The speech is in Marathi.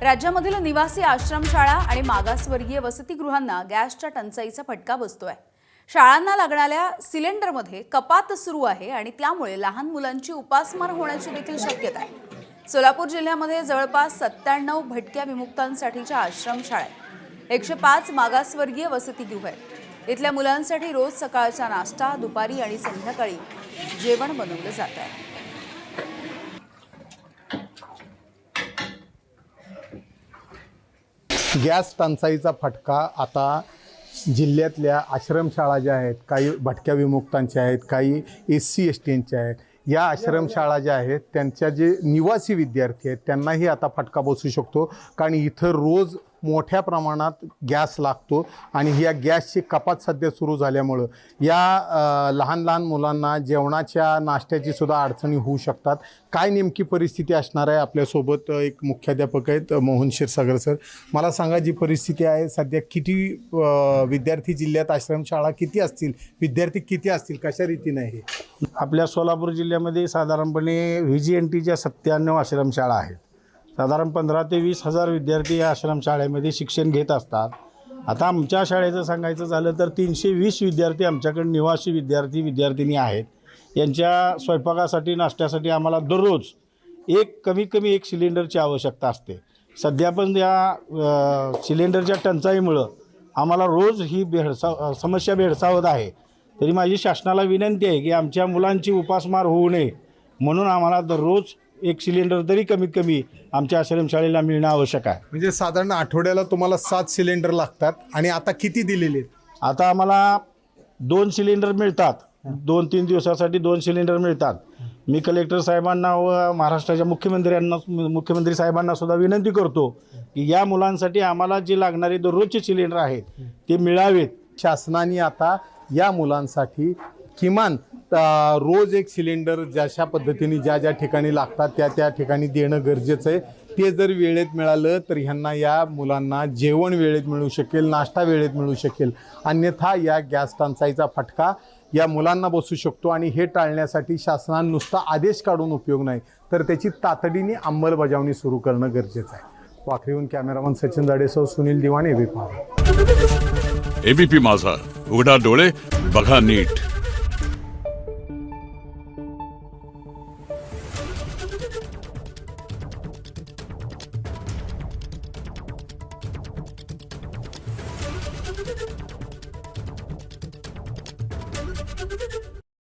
राज्यामधील निवासी आश्रमशाळा आणि मागासवर्गीय वसतिगृहांना गॅसच्या टंचाईचा फटका बसतोय। शाळांना लागणाऱ्या सिलेंडरमध्ये कपात सुरू आहे आणि त्यामुळे लहान मुलांची उपासमार होण्याची देखील शक्यता आहे। सोलापूर जिल्ह्यामध्ये जवळपास 97 भटक्या विमुक्तांसाठीच्या आश्रमशाळा आहेत, 105 मागासवर्गीय वसतिगृह आहेत। इथल्या मुलांसाठी रोज सकाळचा नाश्ता, दुपारी आणि संध्याकाळी जेवण बनवलं जात आहे। गॅस टंचाईचा फटका आता जिल्ह्यातल्या आश्रमशाळा ज्या आहेत, काही भटक्या विमुक्तांच्या आहेत, काही SC STच्या आहेत, या आश्रमशाळा ज्या आहेत त्यांच्या जे निवासी विद्यार्थी आहेत त्यांनाही आता फटका बसू शकतो। कारण इथं रोज मोठ्या प्रमाणात गॅस लागतो आणि या गॅसची कपात सध्या सुरू झाल्यामुळं या लहान लहान मुलांना जेवणाच्या नाश्त्याची सुद्धा अडचणी होऊ शकतात। काय नेमकी परिस्थिती असणार आहे? आपल्यासोबत एक मुख्याध्यापक आहेत, मोहन क्षीरसागर सर। मला सांगा, जी परिस्थिती आहे सध्या, किती विद्यार्थी जिल्ह्यात आश्रमशाळा किती असतील, विद्यार्थी किती असतील, कशा रीतीने आहे? आपल्या सोलापूर जिल्ह्यामध्ये साधारणपणे VGNTच्या 97 आश्रमशाळा आहेत। साधारण 15 ते 20 हजार विद्यार्थी या आश्रमशाळेमध्ये शिक्षण घेत असतात। आता आमच्या शाळेचं सांगायचं झालं तर 320 विद्यार्थी आमच्याकडे निवासी विद्यार्थी आहेत। यांच्या स्वयंपाकासाठी, नाश्त्यासाठी आम्हाला दररोज कमीत कमी एक सिलेंडरची आवश्यकता असते। सध्या पण या सिलेंडरच्या टंचाईमुळं आम्हाला रोज ही समस्या भेडसावत आहे। तरी माझी शासनाला विनंती आहे की आमच्या मुलांची उपासमार होऊ नये म्हणून आम्हाला दररोज एक सिलेंडर तरी कमीत कमी आमच्या आश्रमशाळेला मिळणं आवश्यक आहे। म्हणजे साधारण आठवड्याला तुम्हाला 7 सिलेंडर लागतात आणि आता किती दिलेले आहेत? आता आम्हाला 2 सिलेंडर मिळतात, 2-3 दिवसासाठी 2 सिलेंडर मिळतात। मी कलेक्टर साहेबांना व महाराष्ट्राच्या मुख्यमंत्री साहेबांना सुद्धा विनंती करतो की या मुलांसाठी आम्हाला जे लागणारे दररोजचे सिलेंडर आहेत ते मिळावेत। शासनाने आता या मुलांसाठी किमान रोज एक सिलेंडर जशा पद्धतीने ज्या ठिकाणी लागतात त्या ठिकाणी देणं गरजेचं आहे। ते जर वेळेत मिळालं तर ह्यांना, या मुलांना जेवण वेळेत मिळू शकेल, नाश्ता वेळेत मिळू शकेल। अन्यथा या गॅस टंचाईचा फटका या मुलांना बसू शकतो आणि हे टाळण्यासाठी शासनाने नुसता आदेश काढून उपयोग नाही, तर त्याची तातडीने अंमलबजावणी सुरू करणं गरजेचं आहे। वाखरीहून कॅमेरामन सचिन जाडेसह सुनील दिवाण, ABP माझा। ABP माझा, उघडा डोळे बघा नीट।